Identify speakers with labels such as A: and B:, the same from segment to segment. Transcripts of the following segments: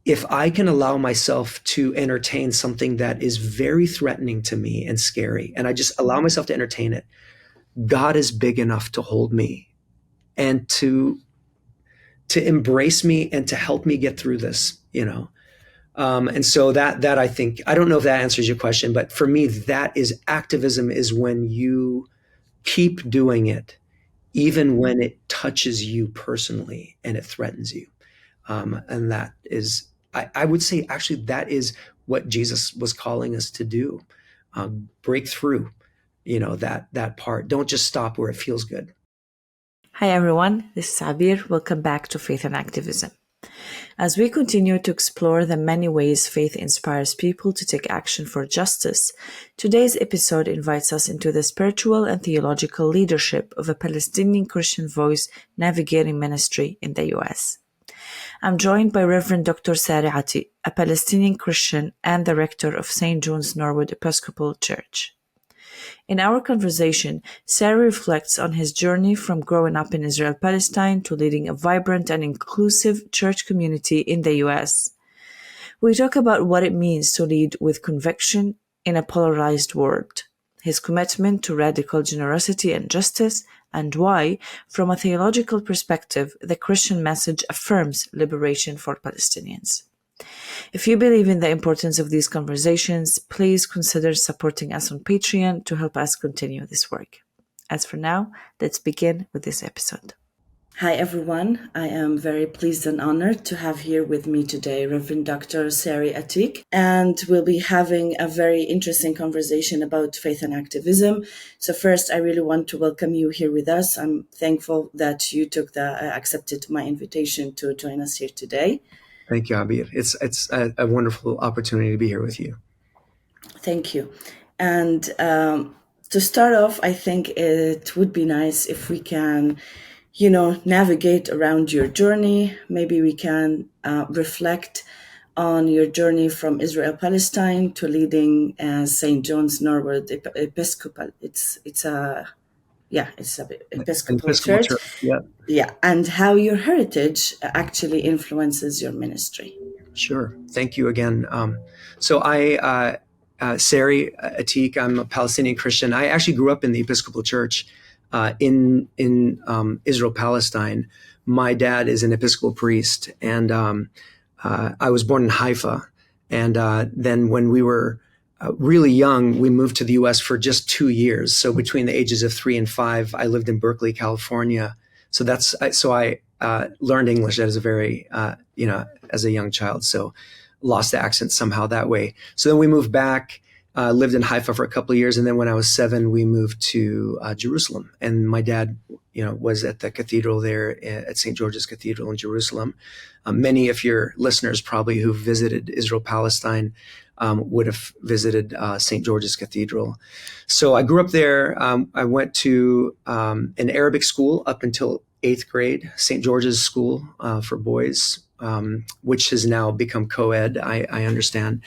A: if I can allow myself to entertain something that is very threatening to me and scary, and I just allow myself to entertain it, God is big enough to hold me and to embrace me and to help me get through this, and so that I think, I don't know if that answers your question, but for me, that is activism, is when you keep doing it, even when it touches you personally and it threatens you. And that is, I would say, actually, that is what Jesus was calling us to do. Break through, that part. Don't just stop where it feels good.
B: Hi, everyone. This is Abeer. Welcome back to Faith and Activism. As we continue to explore the many ways faith inspires people to take action for justice, today's episode invites us into the spiritual and theological leadership of a Palestinian Christian voice navigating ministry in the U.S. I'm joined by Reverend Dr. Sari Ateek, a Palestinian Christian and the rector of St. John's Norwood Episcopal Church. In our conversation, Sari reflects on his journey from growing up in Israel, Palestine, to leading a vibrant and inclusive church community in the U.S. We talk about what it means to lead with conviction in a polarized world, his commitment to radical generosity and justice, and why, from a theological perspective, the Christian message affirms liberation for Palestinians. If you believe in the importance of these conversations, please consider supporting us on Patreon to help us continue this work. As for now, let's begin with this episode. Hi, everyone. I am very pleased and honored to have here with me today Reverend Dr. Sari Ateek, and we'll be having a very interesting conversation about faith and activism. So first, I really want to welcome you here with us. I'm thankful that you accepted my invitation to join us here today.
A: Thank you, Abeer. It's a wonderful opportunity to be here with you.
B: Thank you. And to start off, I think it would be nice if we can navigate around your journey. Maybe we can reflect on your journey from Israel, Palestine to leading St. John's Norwood Episcopal. It's a Episcopal Church. Yeah, and how your heritage actually influences your ministry.
A: Sure. Thank you again. So Sari Ateek, I'm a Palestinian Christian. I actually grew up in the Episcopal Church in Israel, Palestine. My dad is an Episcopal priest, and I was born in Haifa. And then when we were really young, we moved to the U.S. for just 2 years. So between the ages of 3 and 5, I lived in Berkeley, California. So I learned English as a very, as a young child. So lost the accent somehow that way. So then we moved back. Lived in Haifa for a couple of years, and then when I was 7, we moved to Jerusalem. And my dad, was at the cathedral there at St. George's Cathedral in Jerusalem. Many of your listeners probably who visited Israel, Palestine, would have visited St. George's Cathedral. So I grew up there. I went to an Arabic school up until 8th grade, St. George's School for boys, which has now become co-ed, I understand.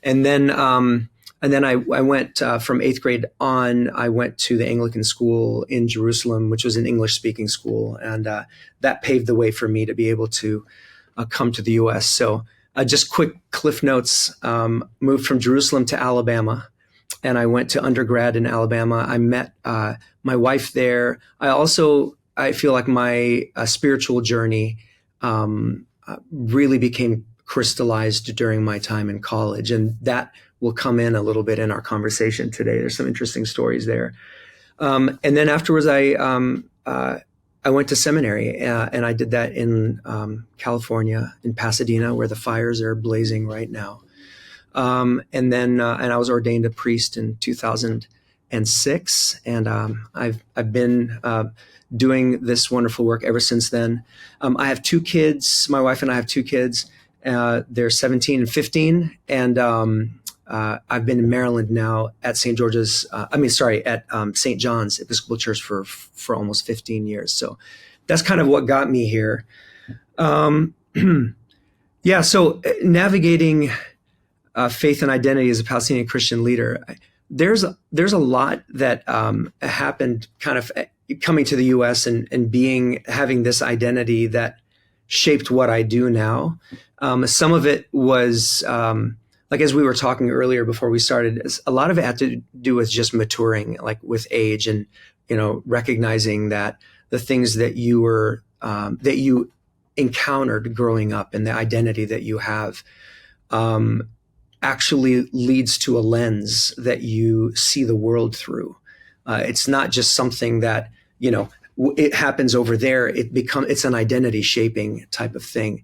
A: And then I went from 8th grade on, I went to the Anglican school in Jerusalem, which was an English-speaking school. And that paved the way for me to be able to come to the U.S. So just quick cliff notes, moved from Jerusalem to Alabama, and I went to undergrad in Alabama. I met my wife there. I feel like my spiritual journey really became crystallized during my time in college, and that will come in a little bit in our conversation today. There's some interesting stories there. And then afterwards, I went to seminary, and I did that in California, in Pasadena, where the fires are blazing right now. And I was ordained a priest in 2006, and I've been doing this wonderful work ever since then. I have 2 kids. My wife and I have 2 kids. They're 17 and 15, and I've been in Maryland now at St. John's Episcopal Church for almost 15 years. So that's kind of what got me here. So navigating faith and identity as a Palestinian Christian leader, there's a lot that happened kind of coming to the U.S. and having this identity that shaped what I do now. Some of it was, like as we were talking earlier before we started, a lot of it had to do with just maturing, like with age, and recognizing that the things that you encountered growing up and the identity that you have actually leads to a lens that you see the world through. It's not just something that it happens over there. It's an identity shaping type of thing.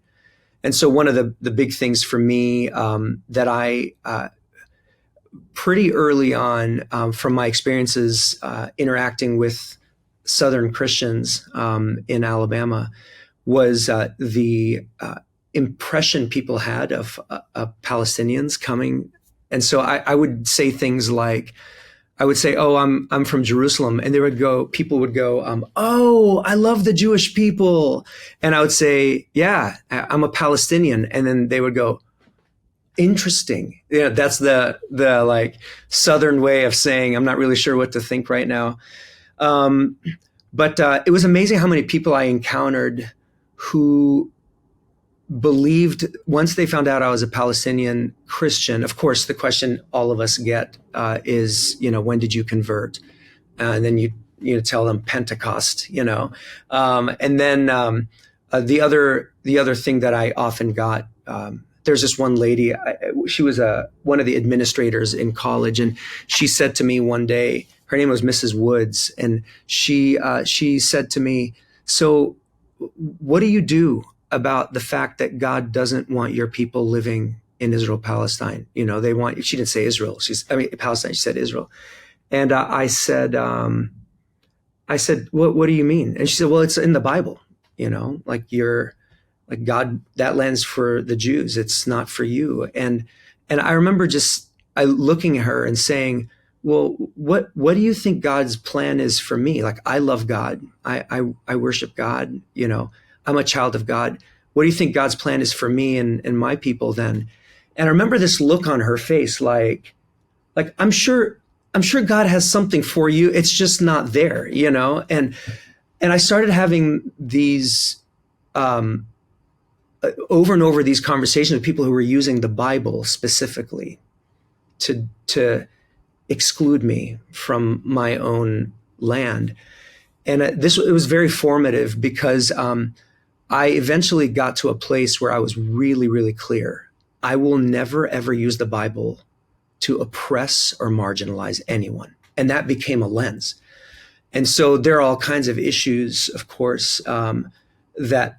A: And so one of the big things for me that I pretty early on from my experiences interacting with Southern Christians in Alabama was the impression people had of Palestinians coming. And so I would say things like, I would say, "Oh, I'm from Jerusalem," and people would go, "Oh, I love the Jewish people," and I would say, "Yeah, I'm a Palestinian," and then they would go, "Interesting." That's the like Southern way of saying, "I'm not really sure what to think right now." But it was amazing how many people I encountered who believed, once they found out I was a Palestinian Christian. Of course, the question all of us get is, when did you convert? And then you tell them Pentecost, and then the other thing that I often got. There's this one lady. She was one of the administrators in college, and she said to me one day. Her name was Mrs. Woods, and she said to me, "So, what do you do about the fact that God doesn't want your people living in Israel, Palestine? She didn't say Israel. Palestine. She said Israel." And I said, what do you mean? And she said, "Well, it's in the Bible, like God, that land's for the Jews. It's not for you." And I remember I looking at her and saying, "Well, what do you think God's plan is for me? Like, I love God. I worship God. I'm a child of God. What do you think God's plan is for me and my people then?" And I remember this look on her face, like I'm sure God has something for you. It's just not there, And I started having these over and over these conversations with people who were using the Bible specifically to exclude me from my own land. And it was very formative because I eventually got to a place where I was really, really clear. I will never, ever use the Bible to oppress or marginalize anyone. And that became a lens. And so there are all kinds of issues, of course, that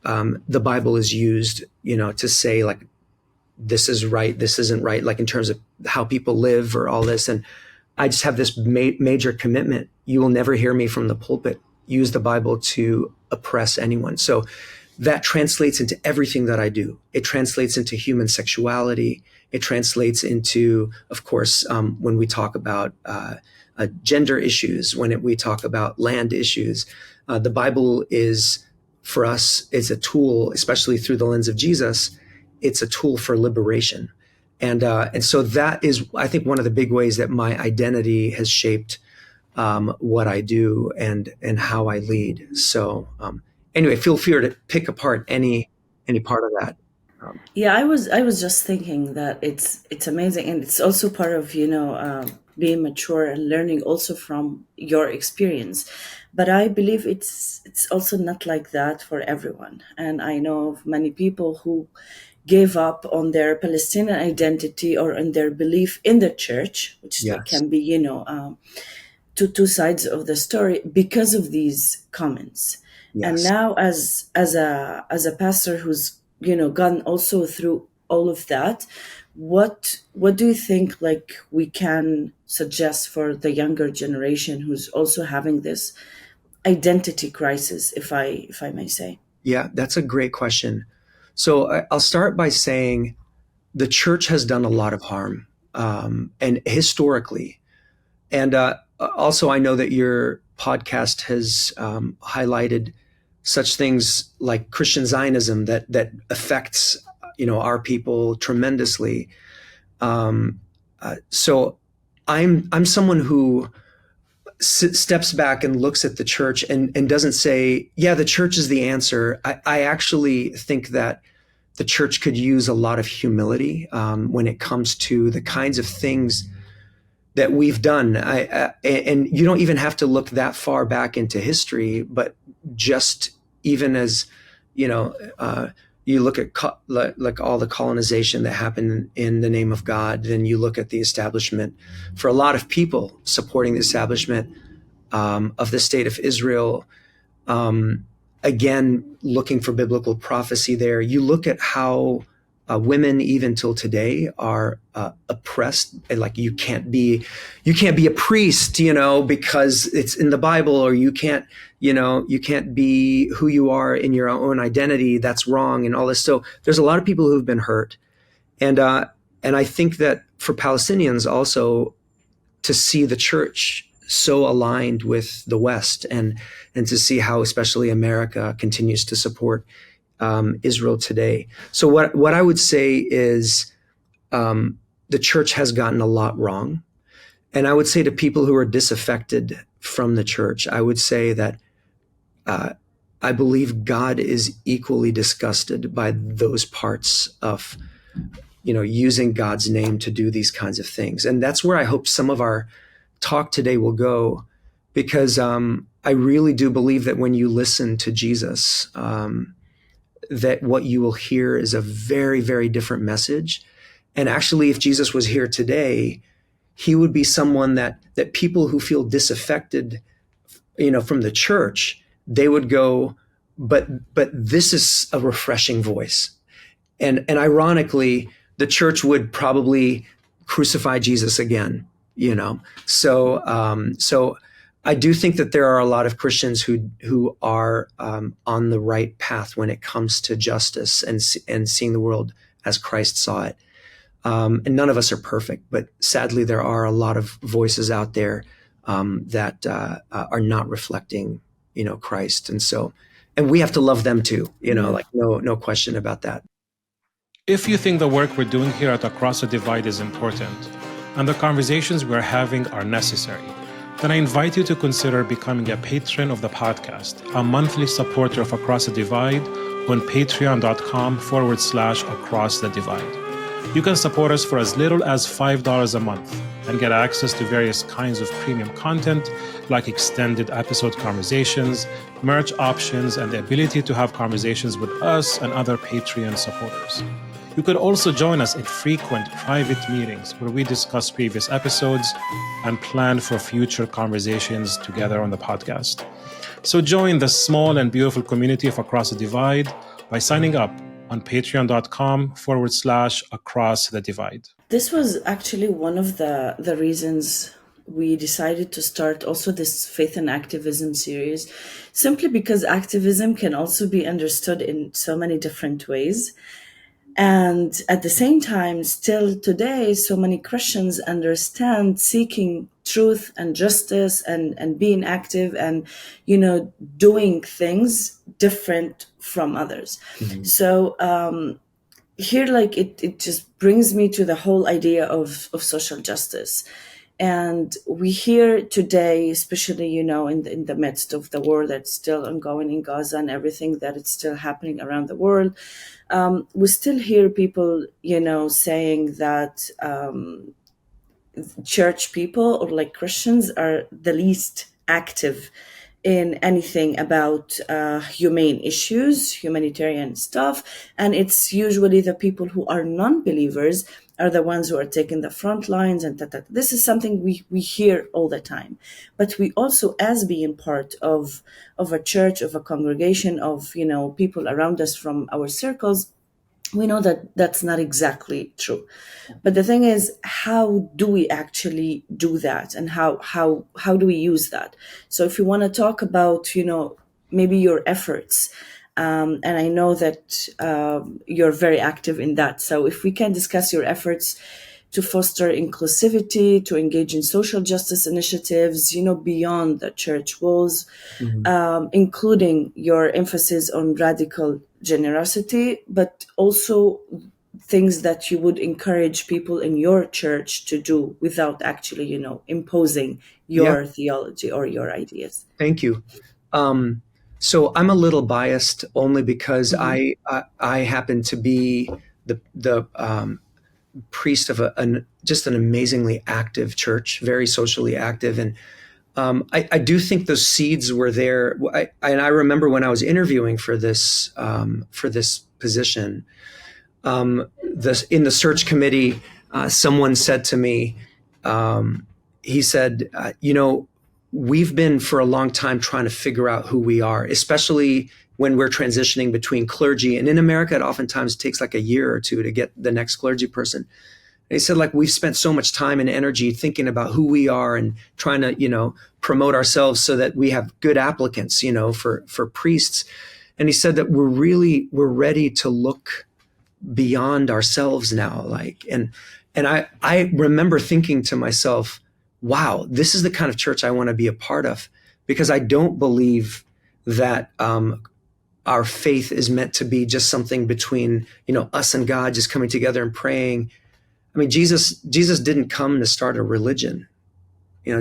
A: the Bible is used, to say, like, this is right, this isn't right, like in terms of how people live or all this. And I just have this major commitment. You will never hear me from the pulpit use the Bible to oppress anyone. So that translates into everything that I do. It translates into human sexuality. It translates into, of course, when we talk about gender issues, when we talk about land issues, the Bible is, for us, is a tool, especially through the lens of Jesus. It's a tool for liberation. And so that is, I think, one of the big ways that my identity has shaped what I do and how I lead. So anyway, feel free to pick apart any part of that.
B: Yeah, I was just thinking that it's amazing, and it's also part of being mature and learning also from your experience. But I believe it's also not like that for everyone, and I know of many people who gave up on their Palestinian identity or on their belief in the church, which
A: Yes.
B: can be two sides of the story because of these comments.
A: Yes.
B: And now as a pastor who's gone also through all of that, what do you think, like, we can suggest for the younger generation who's also having this identity crisis, if I may say?
A: Yeah, that's a great question. So I'll start by saying the church has done a lot of harm, and historically. And also, I know that your podcast has highlighted such things like Christian Zionism that affects our people tremendously. So I'm someone who steps back and looks at the church and doesn't say, yeah, the church is the answer. I actually think that the church could use a lot of humility when it comes to the kinds of things that we've done. And you don't even have to look that far back into history, but just even as, you look at like all the colonization that happened in the name of God, then you look at the establishment for a lot of people supporting the establishment of the state of Israel. Again, looking for biblical prophecy there. You look at how women, even till today, are oppressed. Like you can't be a priest, because it's in the Bible, or you can't be who you are in your own identity. That's wrong, and all this. So there's a lot of people who've been hurt, and I think that for Palestinians also to see the church so aligned with the West, and to see how especially America continues to support Israel today. So what I would say is the church has gotten a lot wrong. And I would say to people who are disaffected from the church, I would say that I believe God is equally disgusted by those parts of, using God's name to do these kinds of things. And that's where I hope some of our talk today will go, because I really do believe that when you listen to Jesus, that what you will hear is a very, very different message. And actually, if Jesus was here today, he would be someone that people who feel disaffected, from the church, they would go, but this is a refreshing voice. And ironically, the church would probably crucify Jesus again, So I do think that there are a lot of Christians who are on the right path when it comes to justice and seeing the world as Christ saw it. And none of us are perfect, but sadly there are a lot of voices out there that are not reflecting, Christ, and we have to love them too. Like no question about that.
C: If you think the work we're doing here at Across the Divide is important, and the conversations we're having are necessary, then I invite you to consider becoming a patron of the podcast, a monthly supporter of Across the Divide on patreon.com/Across the Divide. You can support us for as little as $5 a month and get access to various kinds of premium content like extended episode conversations, merch options, and the ability to have conversations with us and other Patreon supporters. You could also join us at frequent private meetings where we discuss previous episodes and plan for future conversations together on the podcast. So join the small and beautiful community of Across the Divide by signing up on patreon.com/Across the Divide.
B: This was actually one of the reasons we decided to start also this Faith and Activism series, simply because activism can also be understood in so many different ways. And at the same time, still today, so many Christians understand seeking truth and justice and being active and, doing things different from others. Mm-hmm. So here, it just brings me to the whole idea of social justice. And we hear today, especially, in the midst of the war that's still ongoing in Gaza and everything that it's still happening around the world, we still hear people, saying that church people or Christians are the least active in anything about humane issues, humanitarian stuff. And it's usually the people who are non-believers are the ones who are taking the front lines. And this is something we hear all the time. But we also, as being part of a church, of a congregation, of, people around us from our circles, we know that that's not exactly true. But the thing is, how do we actually do that? And how do we use that? So if you want to talk about, maybe your efforts, and I know that you're very active in that. So if we can discuss your efforts to foster inclusivity, to engage in social justice initiatives, beyond the church walls, mm-hmm. Including your emphasis on radical generosity, but also things that you would encourage people in your church to do without actually, imposing your theology or your ideas.
A: Thank you. So I'm a little biased only because I happen to be the priest of just an amazingly active church, very socially active, and I do think those seeds were there. And I remember when I was interviewing for this position, in the search committee, someone said to me, he said, we've been for a long time trying to figure out who we are, especially when we're transitioning between clergy. And in America, it oftentimes takes like a year or two to get the next clergy person. And he said, like, we've spent so much time and energy thinking about who we are and trying to, promote ourselves so that we have good applicants, for priests. And he said that we're ready to look beyond ourselves now. And I remember thinking to myself, wow, this is the kind of church I want to be a part of, because I don't believe that our faith is meant to be just something between, us and God, just coming together and praying. I mean, Jesus didn't come to start a religion.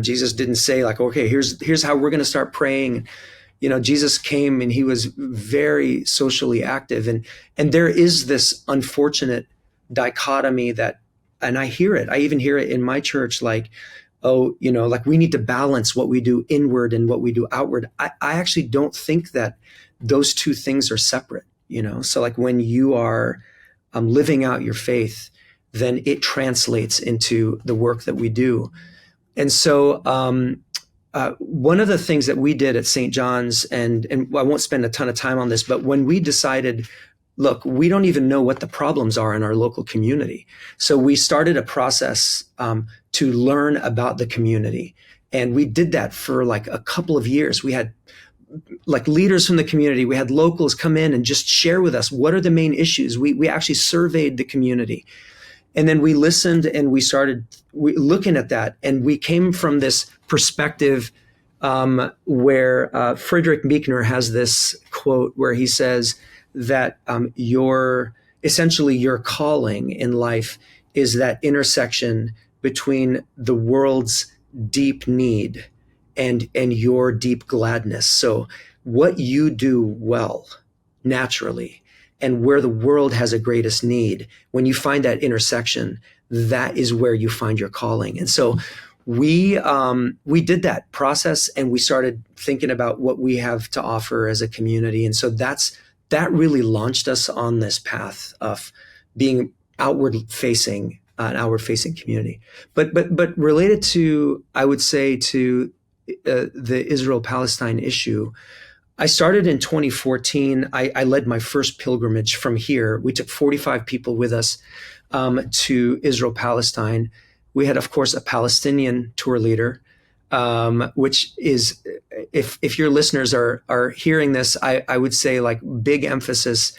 A: Jesus didn't say like, okay, here's how we're going to start praying. Jesus came and he was very socially active. And there is this unfortunate dichotomy that, and I hear it. I even hear it in my church, like, like we need to balance what we do inward and what we do outward. I actually don't think that those two things are separate, So like when you are living out your faith, then it translates into the work that we do. And so one of the things that we did at St. John's, and I won't spend a ton of time on this, but when we decided, look, we don't even know what the problems are in our local community. So we started a process to learn about the community. And we did that for like a couple of years. We had like leaders from the community. We had locals come in and just share with us, what are the main issues? We actually surveyed the community. And then we listened and we started looking at that. And we came from this perspective where Friedrich Buechner has this quote where he says that your calling in life is that intersection between the world's deep need and your deep gladness. So what you do well, naturally, and where the world has a greatest need, when you find that intersection, that is where you find your calling. And so we did that process and we started thinking about what we have to offer as a community. And so that really launched us on this path of being outward facing, an outward facing community. But related to, I would say, to the Israel-Palestine issue, I started in 2014. I led my first pilgrimage from here. We took 45 people with us to Israel-Palestine. We had, of course, a Palestinian tour leader, which is, if your listeners are hearing this, I would say like big emphasis.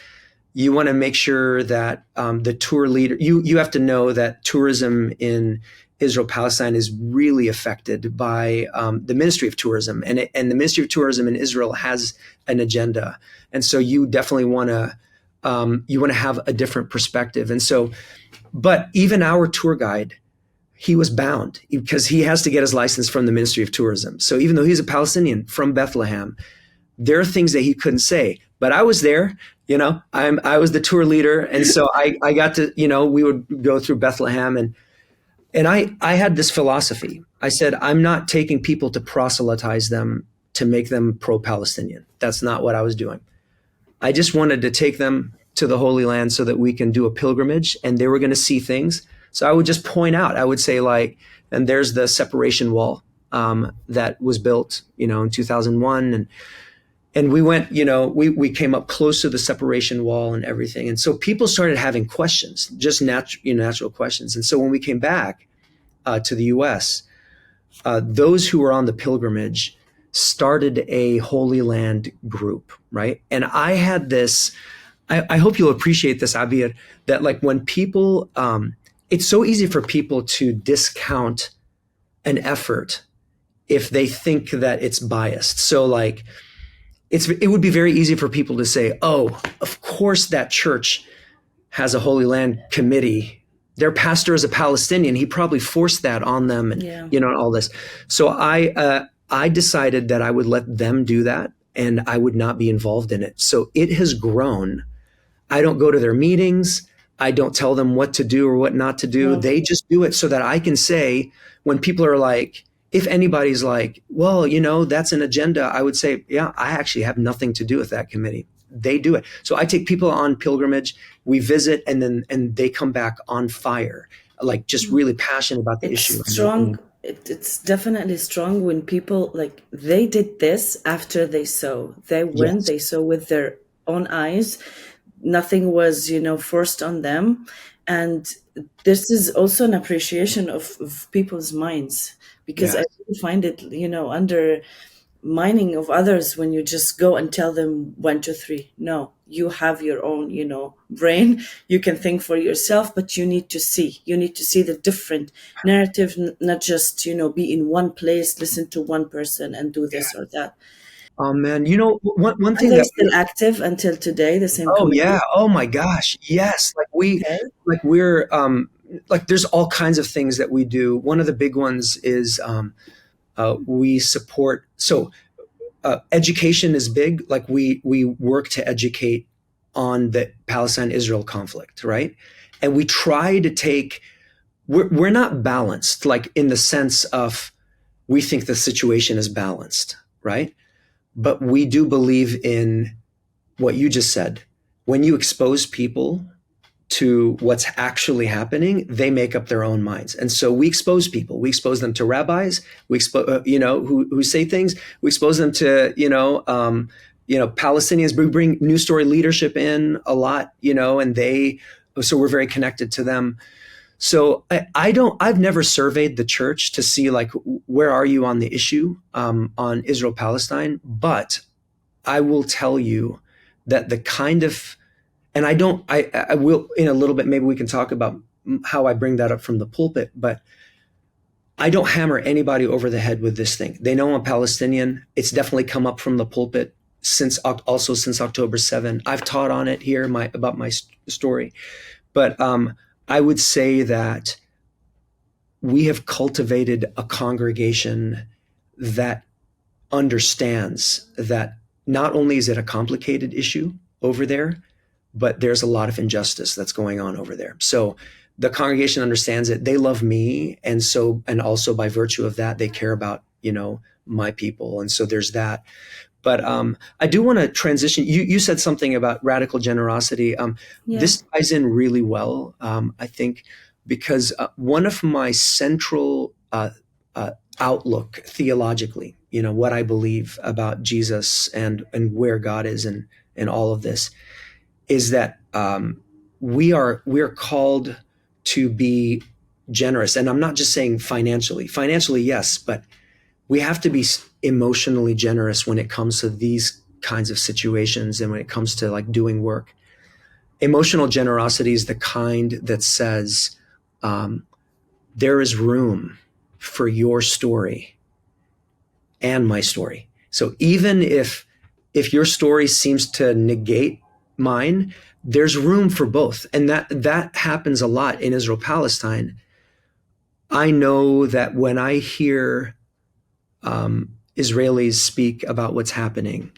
A: You want to make sure that the tour leader, you have to know that tourism in Israel-Palestine is really affected by the Ministry of Tourism, and the Ministry of Tourism in Israel has an agenda, and so you definitely want to have a different perspective. And so, but even our tour guide, he was bound because he has to get his license from the Ministry of Tourism. So even though he's a Palestinian from Bethlehem, there are things that he couldn't say. But I was there, I was the tour leader, and so I got to, we would go through Bethlehem and I had this philosophy. I said, I'm not taking people to proselytize them to make them pro-Palestinian. That's not what I was doing. I just wanted to take them to the Holy Land so that we can do a pilgrimage and they were going to see things. So I would just point out, I would say like, and there's the separation wall that was built, in 2001. And we went, we came up close to the separation wall and everything. And so people started having questions, just natural questions. And so when we came back to the US, those who were on the pilgrimage started a Holy Land group, right? And I had this, I hope you'll appreciate this, Abeer, that like when people, it's so easy for people to discount an effort if they think that it's biased. So like, it would be very easy for people to say, oh, of course that church has a Holy Land committee. Their pastor is a Palestinian. He probably forced that on them and, all this. So I decided that I would let them do that and I would not be involved in it. So it has grown. I don't go to their meetings. I don't tell them what to do or what not to do.
B: No.
A: They just do it so that I can say, when people are like, if anybody's like, well, that's an agenda, I would say, yeah, I actually have nothing to do with that committee. They do it. So I take people on pilgrimage, we visit, and they come back on fire, like just really passionate about the issue.
B: It's strong. It's definitely strong when people, like, they did this after they saw. They went, they saw with their own eyes. Nothing was, forced on them. And this is also an appreciation of people's minds, because I really find it, undermining of others when you just go and tell them 1, 2, 3. No, you have your own, brain. You can think for yourself, but you need to see. You need to see the different narrative, not just, be in one place, listen to one person and do this or that.
A: Oh man, one thing
B: that's still active until today. The same.
A: Oh yeah. Oh my gosh. Yes. There's all kinds of things that we do. One of the big ones is we support. So education is big. Like we work to educate on the Palestine-Israel conflict, right? And we try to take. We're not balanced, like in the sense of we think the situation is balanced, right? But we do believe in what you just said. When you expose people to what's actually happening, they make up their own minds. And so we expose people. We expose them to rabbis. We expose, who say things. We expose them to, Palestinians. We bring New Story leadership in a lot, so we're very connected to them. So I've never surveyed the church to see like, where are you on the issue on Israel-Palestine? But I will tell you that the kind of, and I will in a little bit, maybe we can talk about how I bring that up from the pulpit, but I don't hammer anybody over the head with this thing. They know I'm Palestinian. It's definitely come up from the pulpit since October 7. I've taught on it here about my story, but I would say that we have cultivated a congregation that understands that not only is it a complicated issue over there, but there's a lot of injustice that's going on over there. So the congregation understands it. They love me. And also by virtue of that, they care about, my people. And so there's that. But I do want to transition. You said something about radical generosity. This ties in really well, I think, because one of my central outlook theologically, what I believe about Jesus and where God is in all of this, is that we are called to be generous. And I'm not just saying financially. Financially, yes, but we have to be emotionally generous when it comes to these kinds of situations and when it comes to like doing work. Emotional generosity is the kind that says there is room for your story and my story. So even if your story seems to negate mine, there's room for both. And that happens a lot in Israel-Palestine. I know that when I hear Israelis speak about what's happening,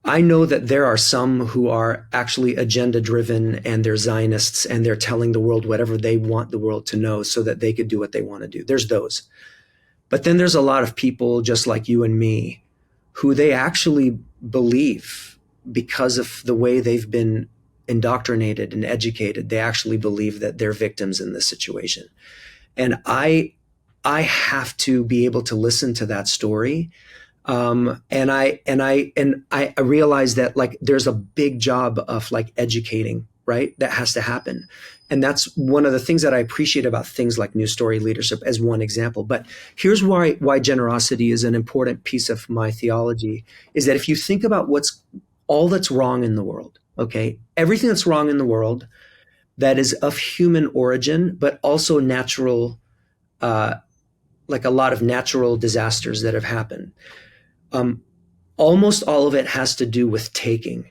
A: I know that there are some who are actually agenda driven and they're Zionists and they're telling the world whatever they want the world to know so that they could do what they want to do. There's those. But then there's a lot of people just like you and me who they actually believe, because of the way they've been indoctrinated and educated, they actually believe that they're victims in this situation. And I have to be able to listen to that story. And I realize that like there's a big job of like educating, right? That has to happen. And that's one of the things that I appreciate about things like New Story leadership as one example. But here's why generosity is an important piece of my theology, is that if you think about what's all that's wrong in the world, okay, everything that's wrong in the world that is of human origin, but also natural, like a lot of natural disasters that have happened. Almost all of it has to do with taking.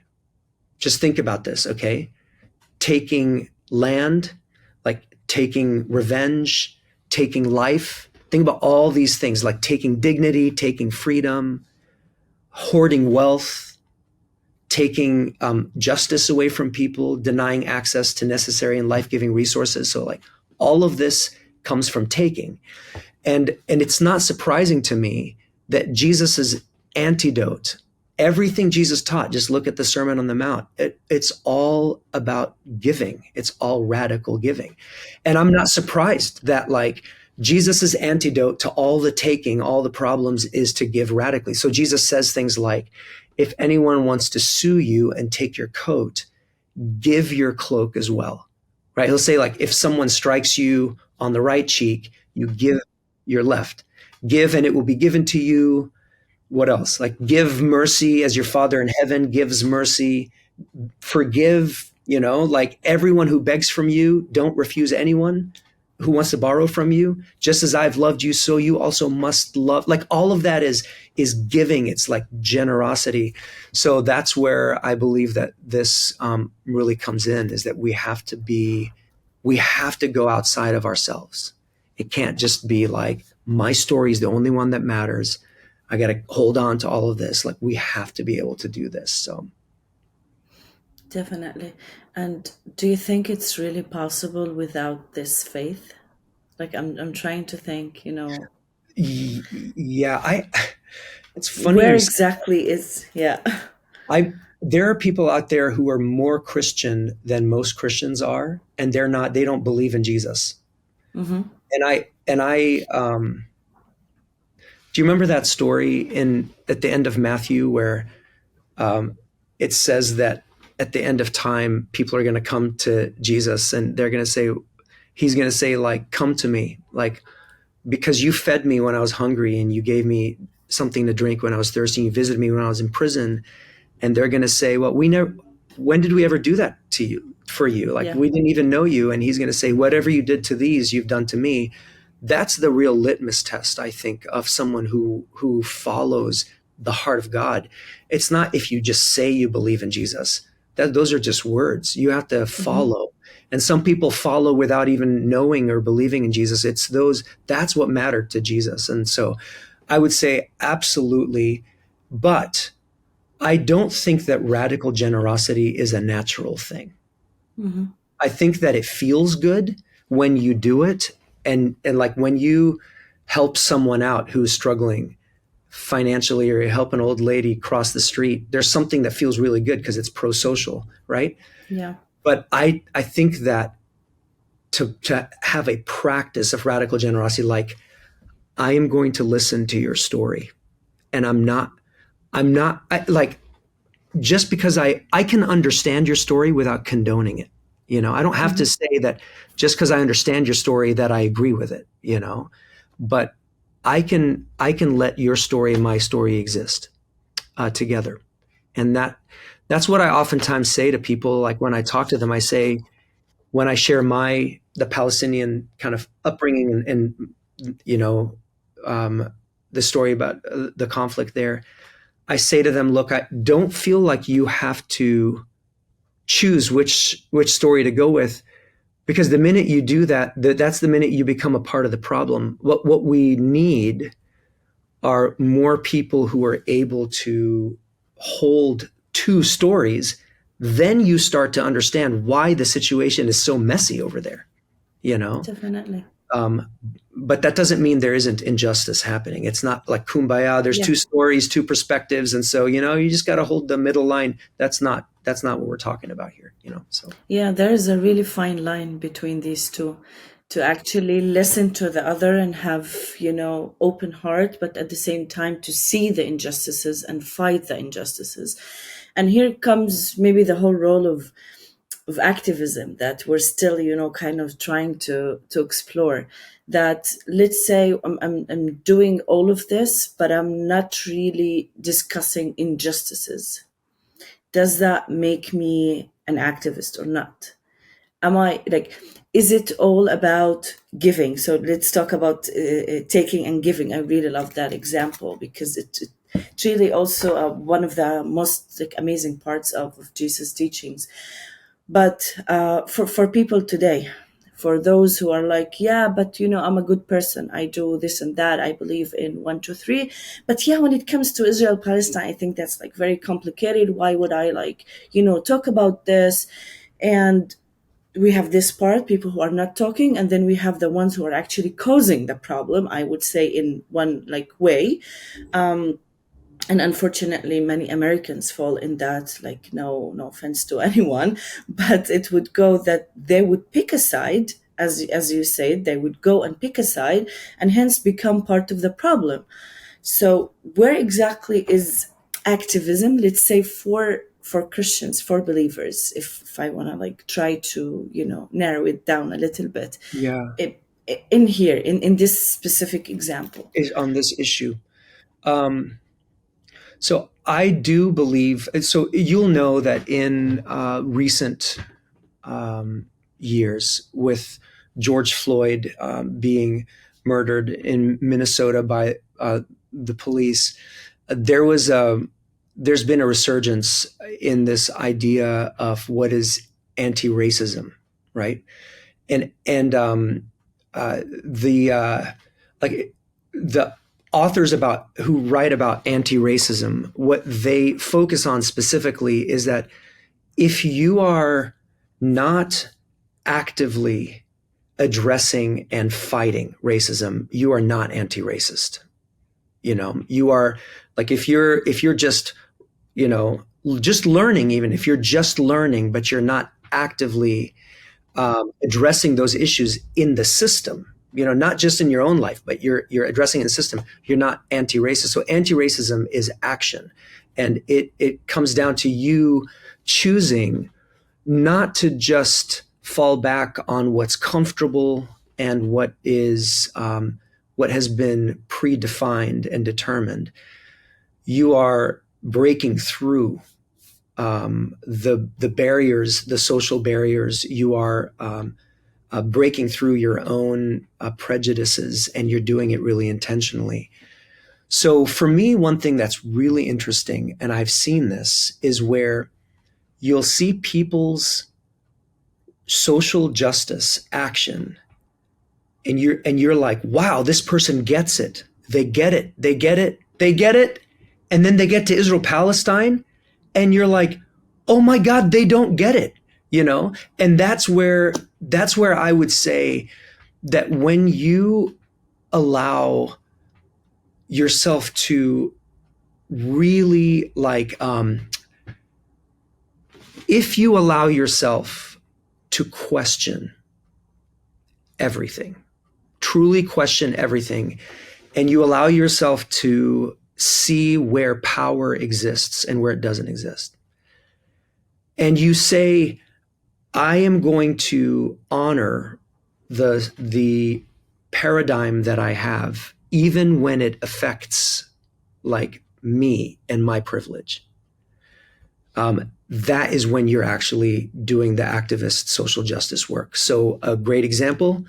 A: Just think about this, okay? Taking land, like taking revenge, taking life. Think about all these things, like taking dignity, taking freedom, hoarding wealth, taking justice away from people, denying access to necessary and life-giving resources. So like all of this comes from taking. And it's not surprising to me that Jesus's antidote, everything Jesus taught, just look at the Sermon on the Mount, it's all about giving. It's all radical giving. And I'm not surprised that like Jesus's antidote to all the taking, all the problems is to give radically. So Jesus says things like, if anyone wants to sue you and take your coat, give your cloak as well, right? He'll say like, if someone strikes you on the right cheek, you give your left. Give and it will be given to you. What else? Like give mercy as your Father in heaven gives mercy. Forgive, like everyone who begs from you, don't refuse anyone who wants to borrow from you. Just as I've loved you, so you also must love. Like all of that is giving. It's like generosity. So that's where I believe that this really comes in, is that we have to go outside of ourselves. It can't just be like, my story is the only one that matters. I got to hold on to all of this. Like we have to be able to do this. So.
B: Definitely. And do you think it's really possible without this faith? Like I'm trying to think,
A: Yeah, it's funny.
B: Where exactly is,
A: there are people out there who are more Christian than most Christians are, and they don't believe in Jesus.
B: Mm-hmm.
A: And I do you remember that story at the end of Matthew where it says that at the end of time, people are going to come to Jesus and he's going to say like, come to me, like, because you fed me when I was hungry and you gave me something to drink when I was thirsty, you visited me when I was in prison. And they're going to say, well, when did we ever do that for you? Like, we didn't even know you. And he's going to say, whatever you did to these, you've done to me. That's the real litmus test, I think, of someone who follows the heart of God. It's not if you just say you believe in Jesus. Those are just words. You have to follow. Mm-hmm. And some people follow without even knowing or believing in Jesus. That's what mattered to Jesus. And so I would say absolutely. But I don't think that radical generosity is a natural thing. Mm-hmm. I think that it feels good when you do it. And like when you help someone out who's struggling financially, or you help an old lady cross the street, there's something that feels really good because it's pro-social, right?
B: Yeah.
A: But I think that to have a practice of radical generosity, like I am going to listen to your story, and just because I can understand your story without condoning it. I don't have to say that just because I understand your story that I agree with it, but I can let your story and my story exist together. And that's what I oftentimes say to people. Like when I talk to them, I say, when I share the Palestinian kind of upbringing and the story about the conflict there, I say to them, look, I don't feel like you have to choose which story to go with, because the minute you do that, that's the minute you become a part of the problem. What we need are more people who are able to hold two stories. Then you start to understand why the situation is so messy over there,
B: Definitely.
A: But that doesn't mean there isn't injustice happening. It's not like kumbaya. There's two stories, two perspectives. And so, you just got to hold the middle line. That's not what we're talking about here, so.
B: Yeah, there is a really fine line between these two, to actually listen to the other and have, open heart, but at the same time to see the injustices and fight the injustices. And here comes maybe the whole role of activism that we're still, kind of trying to explore. That, let's say I'm doing all of this, but I'm not really discussing injustices. Does that make me an activist or not? Is it all about giving? So let's talk about taking and giving. I really love that example because it's really also one of the most amazing parts of Jesus' teachings. But for people today, For those who are like, yeah, but I'm a good person, I do this and that, I believe in 1, 2, 3, but yeah, when it comes to Israel Palestine, I think that's like very complicated. Why would I talk about this? And we have this part, people who are not talking, and then we have the ones who are actually causing the problem, I would say, in one way. And unfortunately, many Americans fall in that, no offense to anyone, but it would go that they would pick a side, as you said, they would go and pick a side, and hence become part of the problem. So where exactly is activism, let's say, for Christians, for believers, if I want to try to narrow it down a little bit, in here, in this specific example,
A: is on this issue. So I do believe, so you'll know that in recent years, with George Floyd being murdered in Minnesota by the police, there's been a resurgence in this idea of what is anti-racism, right? And the authors who write about anti-racism, what they focus on specifically is that if you are not actively addressing and fighting racism, you are not anti-racist. You are if you're just just learning, even if you're just learning, but you're not actively addressing those issues in the system, not just in your own life, but you're addressing in the system, you're not anti-racist. So anti-racism is action. And it comes down to you choosing not to just fall back on what's comfortable and what is what has been predefined and determined. You are breaking through the barriers, the social barriers. You are breaking through your own prejudices, and you're doing it really intentionally. So for me, one thing that's really interesting, and I've seen this, is where you'll see people's social justice action, and you're like, wow, this person gets it. They get it. They get it. They get it. And then they get to Israel Palestine, and you're like, oh my God, they don't get it. And that's where I would say that when you allow yourself to really if you allow yourself to question everything, truly question everything, and you allow yourself to see where power exists and where it doesn't exist, and you say, I am going to honor the paradigm that I have, even when it affects me and my privilege. That is when you're actually doing the activist social justice work. So a great example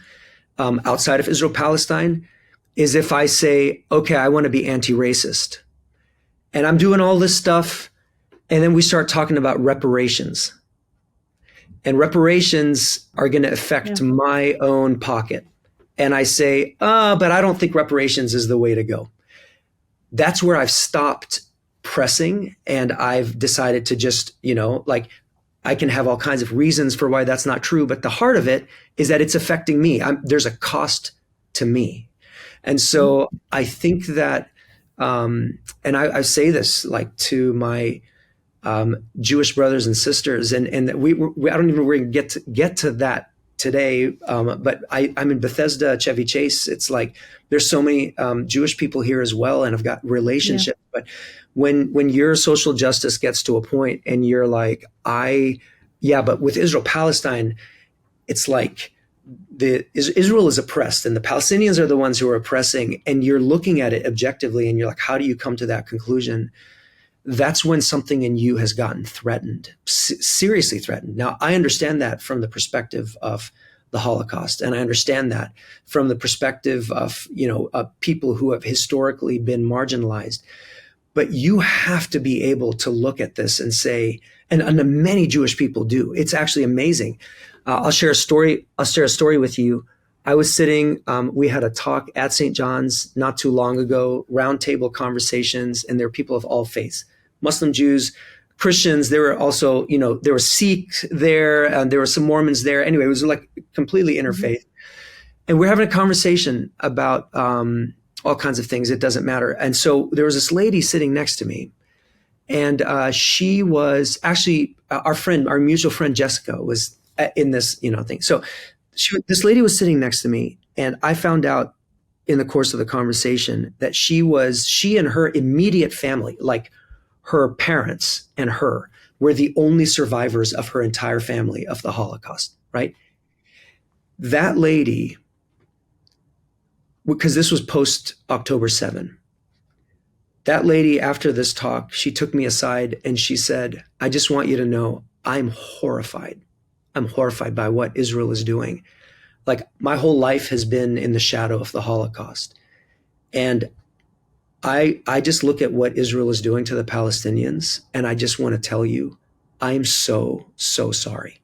A: outside of Israel Palestine is if I say, okay, I want to be anti-racist, and I'm doing all this stuff, and then we start talking about reparations. And reparations are going to affect my own pocket. And I say, but I don't think reparations is the way to go. That's where I've stopped pressing, and I've decided to just, I can have all kinds of reasons for why that's not true, but the heart of it is that it's affecting me. There's a cost to me. And so I think that, and I say this to my Jewish brothers and sisters, and I don't even we're going to get to that today, but I'm in Bethesda, Chevy Chase. It's there's so many Jewish people here as well, and I've got relationships. But when your social justice gets to a point, and you're like, but with Israel Palestine, it's Israel is oppressed, and the Palestinians are the ones who are oppressing, and you're looking at it objectively, and you're like, how do you come to that conclusion? That's when something in you has gotten threatened, seriously threatened. Now, I understand that from the perspective of the Holocaust, and I understand that from the perspective of, people who have historically been marginalized. But you have to be able to look at this and say, and many Jewish people do. It's actually amazing. I'll share a story. I'll share a story with you. I was sitting, we had a talk at St. John's not too long ago, roundtable conversations, and there were people of all faiths, Muslim, Jews, Christians. There were also, there were Sikhs there, and there were some Mormons there. Anyway, it was like completely interfaith. And we're having a conversation about all kinds of things. It doesn't matter. And so there was this lady sitting next to me, and she was actually our mutual friend Jessica was in this, thing. So this lady was sitting next to me, and I found out in the course of the conversation that she and her immediate family, like her parents and her, were the only survivors of her entire family of the Holocaust, right? That lady, because this was post October 7, that lady, after this talk, she took me aside and she said, I just want you to know I'm horrified. I'm horrified by what Israel is doing. Like, my whole life has been in the shadow of the Holocaust. And I just look at what Israel is doing to the Palestinians, and I just want to tell you, I'm so, so sorry.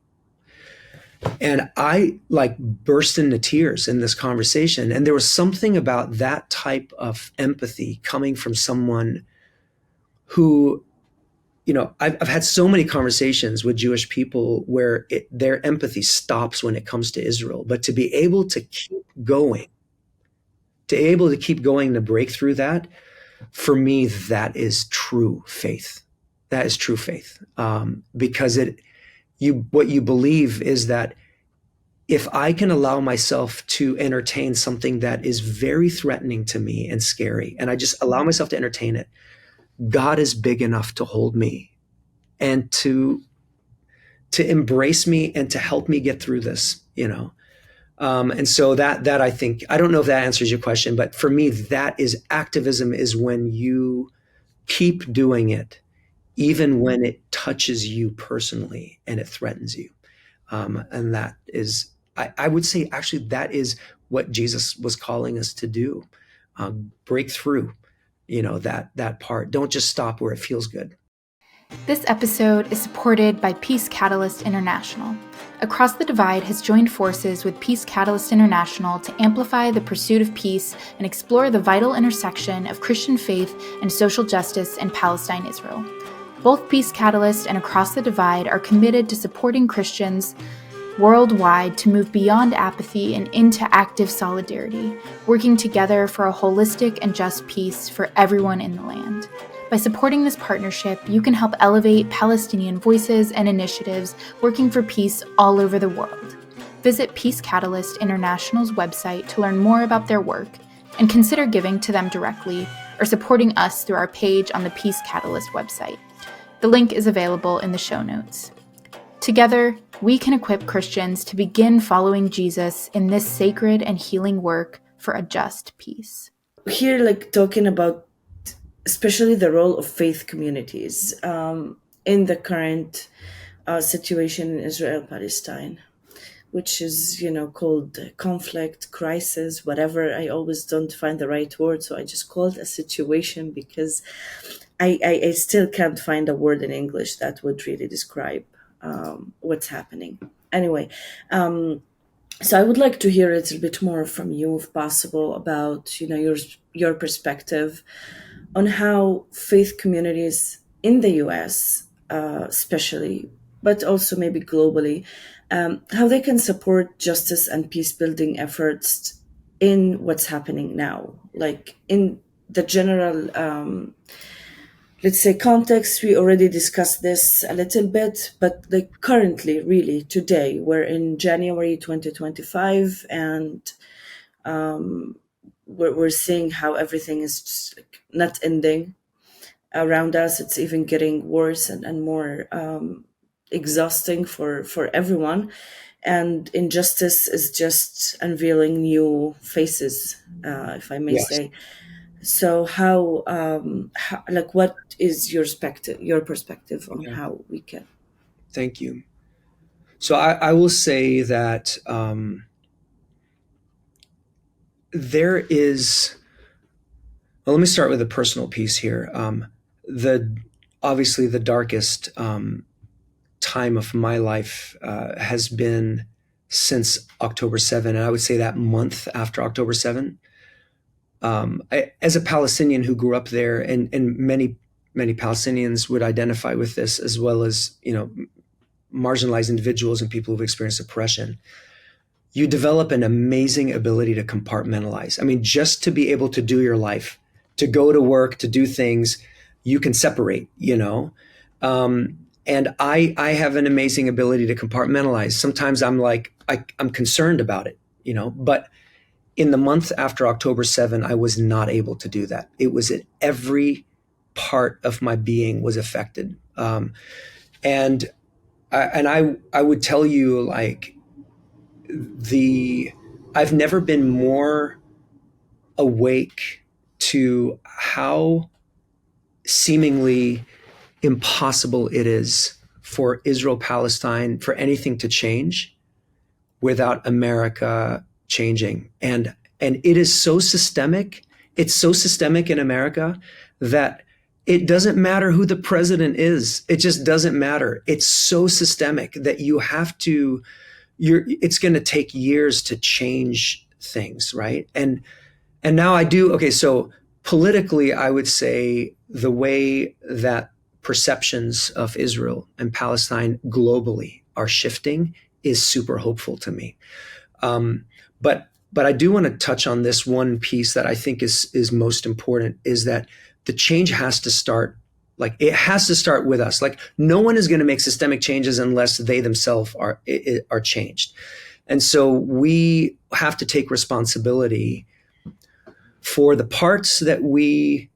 A: And I burst into tears in this conversation. And there was something about that type of empathy coming from someone who, I've had so many conversations with Jewish people where their empathy stops when it comes to Israel. But to be able to keep going, to break through that, for me, that is true faith. That is true faith. Because what you believe is that if I can allow myself to entertain something that is very threatening to me and scary, and I just allow myself to entertain it, God is big enough to hold me and to embrace me and to help me get through this, And so that I think, I don't know if that answers your question, but for me, that is activism, is when you keep doing it, even when it touches you personally and it threatens you. And that is, I would say, actually, that is what Jesus was calling us to do. Break through, that part. Don't just stop where it feels good.
D: This episode is supported by Peace Catalyst International. Across the Divide has joined forces with Peace Catalyst International to amplify the pursuit of peace and explore the vital intersection of Christian faith and social justice in Palestine, Israel. Both Peace Catalyst and Across the Divide are committed to supporting Christians worldwide to move beyond apathy and into active solidarity, working together for a holistic and just peace for everyone in the land. By supporting this partnership, you can help elevate Palestinian voices and initiatives working for peace all over the world. Visit Peace Catalyst International's website to learn more about their work, and consider giving to them directly or supporting us through our page on the Peace Catalyst website. The link is available in the show notes. Together, we can equip Christians to begin following Jesus in this sacred and healing work for a just peace.
B: Here, talking about especially the role of faith communities in the current situation in Israel-Palestine, which is, called conflict, crisis, whatever. I always don't find the right word, so I just call it a situation because I still can't find a word in English that would really describe what's happening. Anyway, so I would like to hear a little bit more from you, if possible, about your perspective on how faith communities in the U.S., especially, but also maybe globally, how they can support justice and peace-building efforts in what's happening now, in the general let's say context. We already discussed this a little bit, but currently, really today, we're in January 2025, and we're seeing how everything is just not ending around us. It's even getting worse and more exhausting for everyone, and injustice is just unveiling new faces, if I may say. So how what is your perspective on how we can?
A: Thank you. So I will say that there is, well, let me start with a personal piece here. obviously the darkest time of my life has been since October 7. And I would say that month after October 7. As a Palestinian who grew up there, and many Palestinians would identify with this, as well as, marginalized individuals and people who've experienced oppression, you develop an amazing ability to compartmentalize. I mean, just to be able to do your life, to go to work, to do things, you can separate, and I have an amazing ability to compartmentalize. Sometimes I'm like, I'm concerned about it, but in the month after October 7, I was not able to do that. It was every part of my being was affected. And I would tell you, like, I've never been more awake to how seemingly impossible it is for Israel-Palestine, for anything to change without America changing. And it is so systemic. It's so systemic in America that it doesn't matter who the president is. It just doesn't matter. It's so systemic that it's going to take years to change things, right? And now I do. Okay, so politically, I would say the way that perceptions of Israel and Palestine globally are shifting is super hopeful to me. But I do want to touch on this one piece that I think is most important, is that the change has to start, like, it has to start with us. Like, no one is going to make systemic changes unless they themselves are changed. And so we have to take responsibility for the parts that we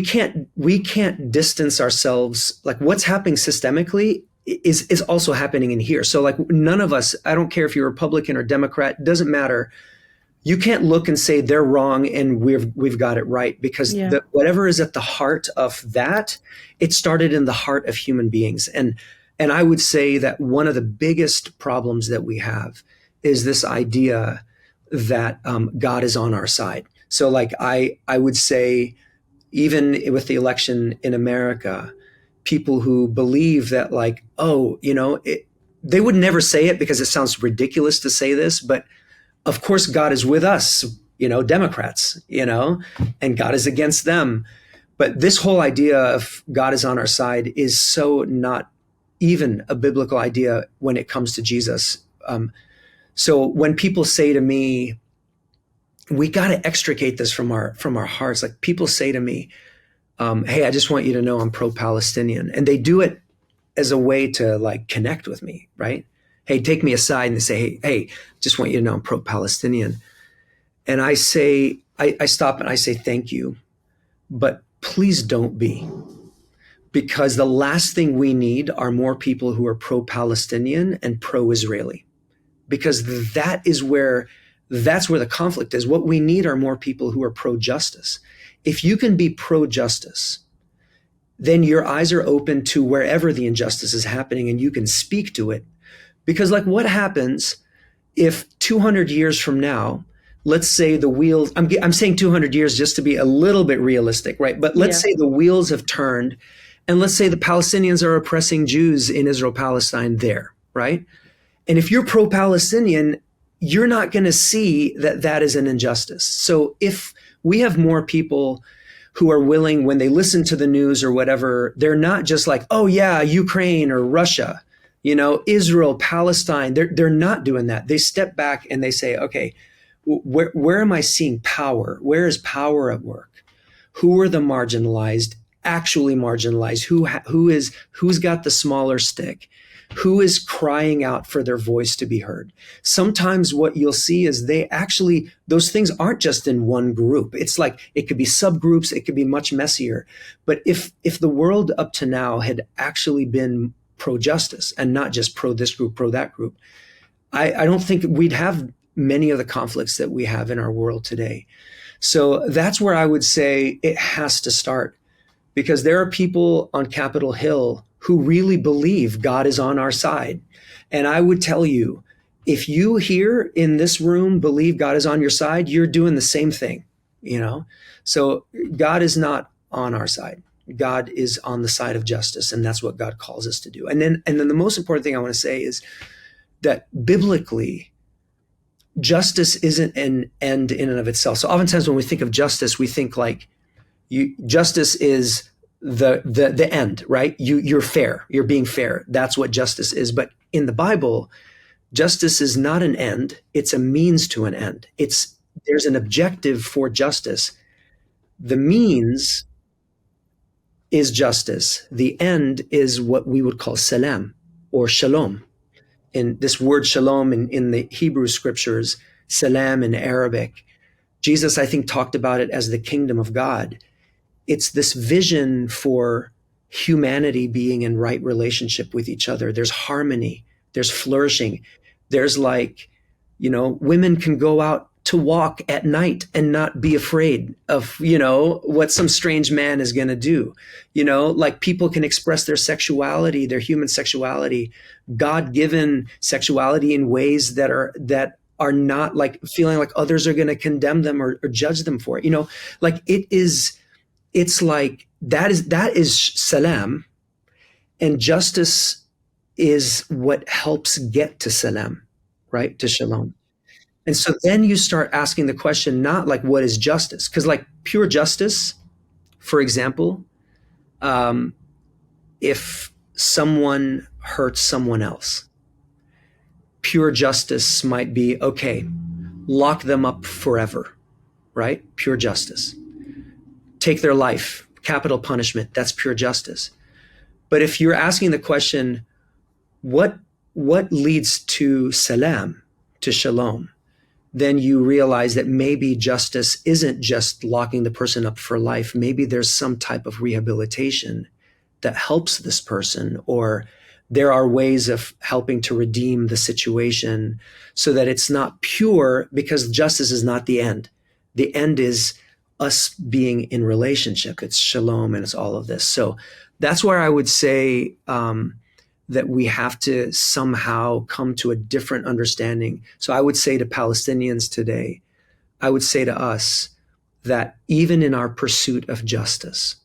A: can't distance ourselves. Like, what's happening systemically is also happening in here. So, like, none of us, I don't care if you're Republican or Democrat, doesn't matter. You can't look and say they're wrong and we've got it right, because whatever is at the heart of that, it started in the heart of human beings. And I would say that one of the biggest problems that we have is this idea that God is on our side. So, like, I would say, even with the election in America, people who believe that, like, they would never say it because it sounds ridiculous to say this, but of course God is with us, Democrats, and God is against them. But this whole idea of God is on our side is so not even a biblical idea when it comes to Jesus. So when people say to me, we got to extricate this from our hearts. Like, people say to me, hey, I just want you to know I'm pro-Palestinian. And they do it as a way to, like, connect with me, right? Hey, take me aside and they say, hey, just want you to know I'm pro-Palestinian. And I say, I stop and I say, thank you, but please don't be. Because the last thing we need are more people who are pro-Palestinian and pro-Israeli. Because that's where the conflict is. What we need are more people who are pro-justice. If you can be pro-justice, then your eyes are open to wherever the injustice is happening and you can speak to it. Because, like, what happens if 200 years from now, let's say the wheels, I'm saying 200 years just to be a little bit realistic, right? But let's say the wheels have turned, and let's say the Palestinians are oppressing Jews in Israel-Palestine there, right? And if you're pro-Palestinian, you're not going to see that is an injustice. So if we have more people who are willing, when they listen to the news or whatever, they're not just like, oh yeah, Ukraine or Russia, Israel, Palestine, they're not doing that. They step back and they say, okay, where am I seeing power? Where is power at work? Who are the marginalized, actually marginalized? Who's got the smaller stick? Who is crying out for their voice to be heard? Sometimes what you'll see is those things aren't just in one group. It's like, it could be subgroups, it could be much messier. But if the world up to now had actually been pro-justice and not just pro this group, pro that group, I don't think we'd have many of the conflicts that we have in our world today. So that's where I would say it has to start, because there are people on Capitol Hill who really believe God is on our side. And I would tell you, if you here in this room believe God is on your side, you're doing the same thing, So God is not on our side. God is on the side of justice, and that's what God calls us to do. And then the most important thing I want to say is that biblically, justice isn't an end in and of itself. So oftentimes when we think of justice, we think like justice is the end, right? You're fair. You're being fair. That's what justice is. But in the Bible, justice is not an end. It's a means to an end. There's an objective for justice. The means is justice. The end is what we would call salam or shalom. In this word shalom in the Hebrew scriptures, salam in Arabic, Jesus, I think, talked about it as the kingdom of God. It's this vision for humanity being in right relationship with each other. There's harmony, there's flourishing. There's women can go out to walk at night and not be afraid of, what some strange man is going to do. Like people can express their sexuality, their human sexuality, God-given sexuality in ways that are not like feeling like others are going to condemn them or judge them for it. It's like that is salam, and justice is what helps get to salam, right? To shalom. And so then you start asking the question, not like what is justice? Because like pure justice, for example, if someone hurts someone else, pure justice might be, okay, lock them up forever, right? Pure justice. Take their life, capital punishment, that's pure justice. But if you're asking the question, what leads to salam, to shalom, then you realize that maybe justice isn't just locking the person up for life. Maybe there's some type of rehabilitation that helps this person, or there are ways of helping to redeem the situation so that it's not pure, because justice is not the end. The end is us being in relationship. It's shalom, and it's all of this. So that's where I would say that we have to somehow come to a different understanding. So I would say to Palestinians today, I would say to us that even in our pursuit of justice,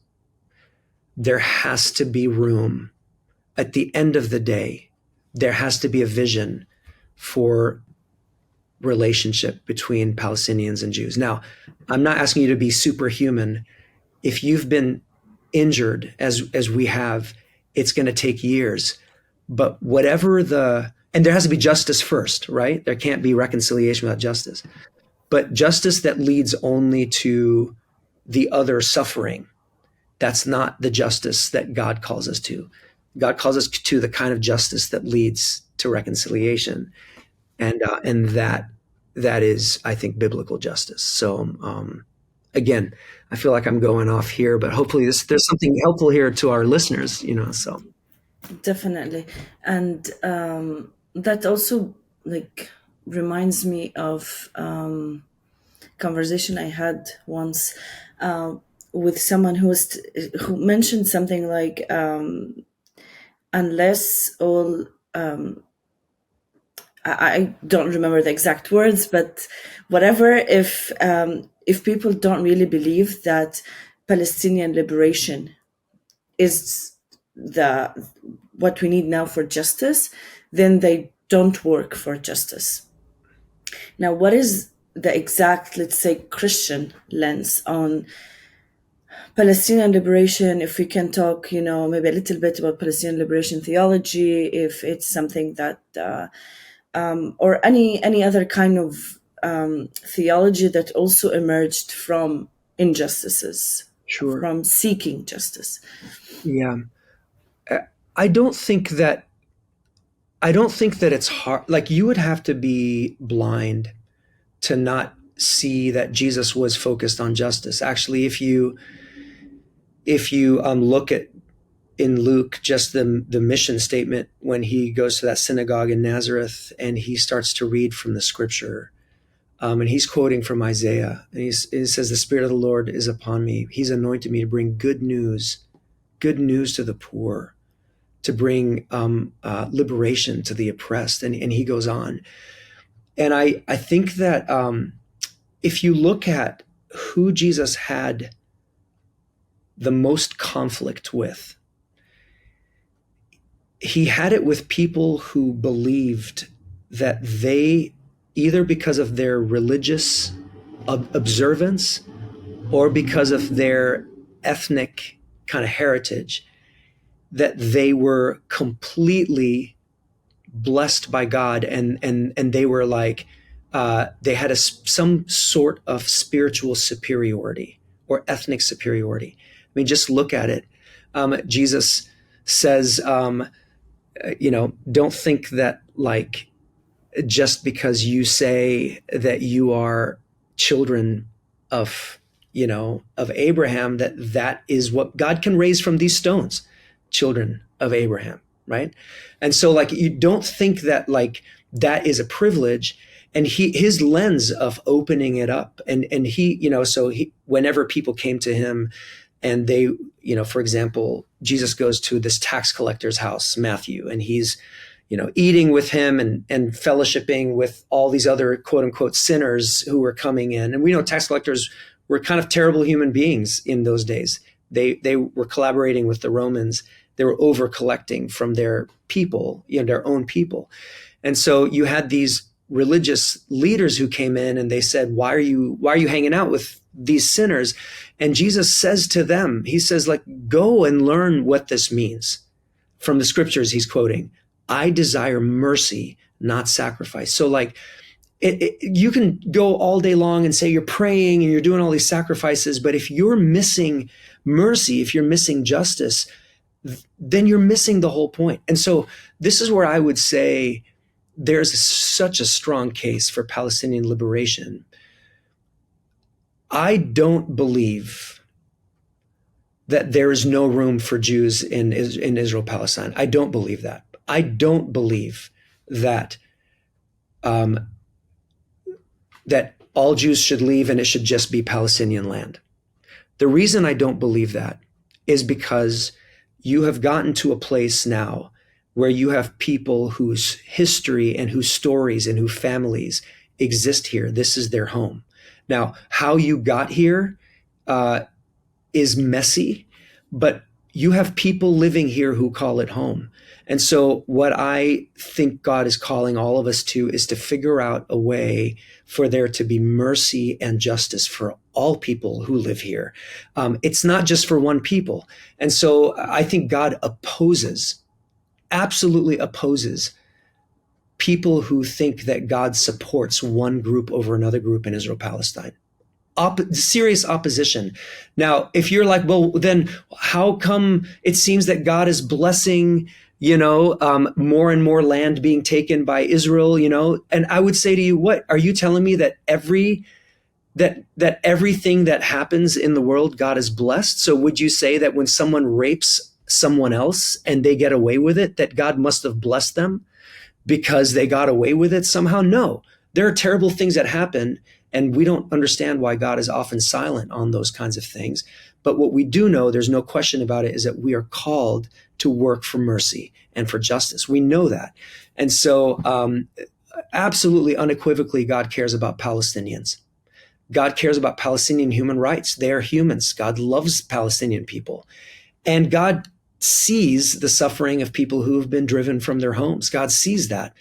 A: there has to be room. At the end of the day, there has to be a vision for relationship between Palestinians and Jews. Now, I'm not asking you to be superhuman. If you've been injured, as we have, it's going to take years. But and there has to be justice first, right? There can't be reconciliation without justice. But justice that leads only to the other suffering, that's not the justice that God calls us to. God calls us to the kind of justice that leads to reconciliation. And that is, I think, biblical justice. So again, I feel like I'm going off here, but hopefully there's something helpful here to our listeners, so.
B: Definitely. And that also reminds me of conversation I had once with someone who mentioned something like, unless all, I don't remember the exact words, but whatever, if people don't really believe that Palestinian liberation is what we need now for justice, then they don't work for justice. Now, what is the exact, let's say, Christian lens on Palestinian liberation? If we can talk, maybe a little bit about Palestinian liberation theology, if it's something that, or any other kind of theology that also emerged from injustices,
A: Sure,
B: from seeking justice.
A: Yeah. I don't think that it's hard. Like, you would have to be blind to not see that Jesus was focused on justice. Actually, if you look at in Luke just the mission statement when he goes to that synagogue in Nazareth and he starts to read from the scripture, and he's quoting from Isaiah, and he says, "The Spirit of the Lord is upon me. He's anointed me to bring good news to the poor, to bring liberation to the oppressed." And he goes on. And I think that if you look at who Jesus had the most conflict with. He had it with people who believed that they, either because of their religious observance or because of their ethnic kind of heritage, that they were completely blessed by God, and they were like, they had some sort of spiritual superiority or ethnic superiority. I mean, just look at it. Jesus says, don't think that like just because you say that you are children of Abraham, that is what God can raise from these stones, children of Abraham, right? And so like, you don't think that like that is a privilege. And his lens of opening it up, and whenever people came to him and they, for example, Jesus goes to this tax collector's house, Matthew, and he's, eating with him and fellowshipping with all these other quote unquote sinners who were coming in. And we know tax collectors were kind of terrible human beings in those days. They were collaborating with the Romans. They were over collecting from their people, their own people. And so you had these religious leaders who came in and they said, why are you hanging out with these sinners? And Jesus says to them, he says, like, go and learn what this means. From the scriptures he's quoting, I desire mercy, not sacrifice. So like, you can go all day long and say you're praying and you're doing all these sacrifices, but if you're missing mercy, if you're missing justice, then you're missing the whole point. And so this is where I would say there's such a strong case for Palestinian liberation. I don't believe that there is no room for Jews in Israel, Palestine. I don't believe that. I don't believe that that all Jews should leave and it should just be Palestinian land. The reason I don't believe that is because you have gotten to a place now where you have people whose history and whose stories and whose families exist here. This is their home. Now, how you got here is messy, but you have people living here who call it home. And so what I think God is calling all of us to is to figure out a way for there to be mercy and justice for all people who live here. It's not just for one people. And so I think God absolutely opposes people who think that God supports one group over another group in Israel, Palestine. Serious opposition. Now, if you're like, well, then how come it seems that God is blessing, more and more land being taken by Israel, And I would say to you, what are you telling me that that everything that happens in the world, God is blessed? So would you say that when someone rapes someone else and they get away with it, that God must have blessed them because they got away with it somehow? No, there are terrible things that happen, and we don't understand why God is often silent on those kinds of things. But what we do know, there's no question about it, is that we are called to work for mercy and for justice. We know that. And so absolutely unequivocally, God cares about Palestinians. God cares about Palestinian human rights. They are humans. God loves Palestinian people. And God sees the suffering of people who have been driven from their homes. God sees that.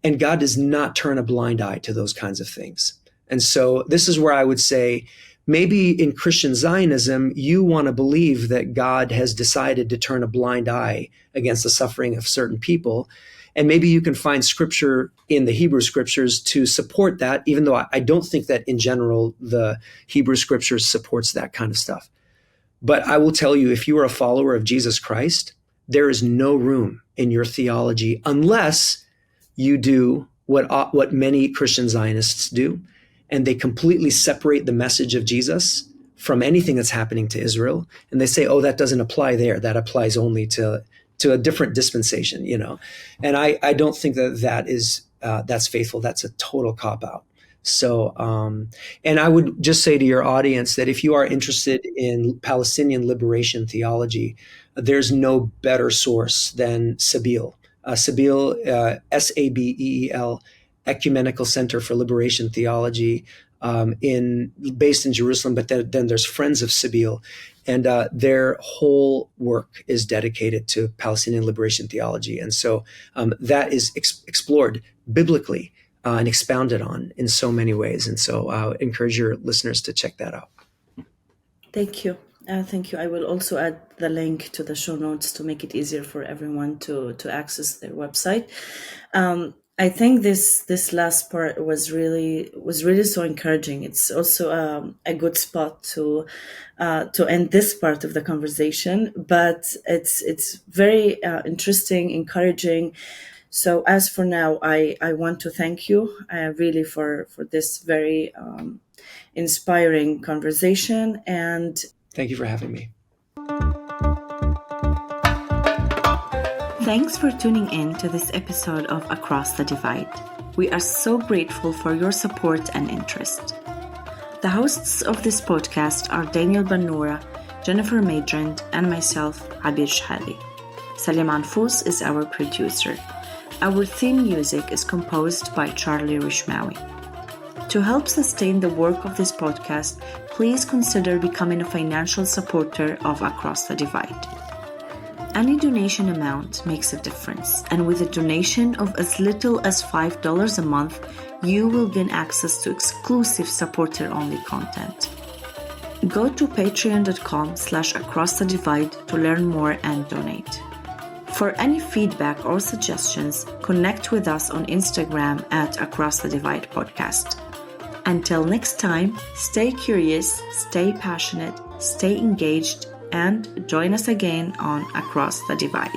A: And God does not turn a blind eye to those kinds of things. And so this is where I would say, maybe in Christian Zionism, you want to believe that God has decided to turn a blind eye against the suffering of certain people. And maybe you can find scripture in the Hebrew scriptures to support that, even though I don't think that in general, the Hebrew scriptures supports that kind of stuff. But I will tell you, if you are a follower of Jesus Christ, there is no room in your theology unless you do what many Christian Zionists do, and they completely separate the message of Jesus from anything that's happening to Israel. And they say, oh, that doesn't apply there. That applies only to a different dispensation, And I don't think that is that's faithful. That's a total cop-out. So, and I would just say to your audience that if you are interested in Palestinian liberation theology, there's no better source than Sabeel. Sabeel, Sabeel, Ecumenical Center for Liberation Theology. based in Jerusalem, but then there's Friends of Sabeel, and their whole work is dedicated to Palestinian liberation theology. And so that is explored biblically and expounded on in so many ways. And so I encourage your listeners to check that out.
B: Thank you. Thank you. I will also add the link to the show notes to make it easier for everyone to access their website. I think this last part was really so encouraging. It's also a good spot to end this part of the conversation, but it's very interesting, encouraging. So as for now, I want to thank you really for this very inspiring conversation, and
A: thank you for having me.
B: Thanks for tuning in to this episode of Across the Divide. We are so grateful for your support and interest. The hosts of this podcast are Daniel Bannoura, Jennifer Madrand, and myself, Abeer Shhali. Salim Anfous is our producer. Our theme music is composed by Charlie Rishmawi. To help sustain the work of this podcast, please consider becoming a financial supporter of Across the Divide. Any donation amount makes a difference, and with a donation of as little as $5 a month, you will gain access to exclusive supporter-only content. Go to patreon.com/acrossthedivide to learn more and donate. For any feedback or suggestions, connect with us on Instagram at Across the Divide Podcast. Until next time, stay curious, stay passionate, stay engaged, and join us again on Across the Divide.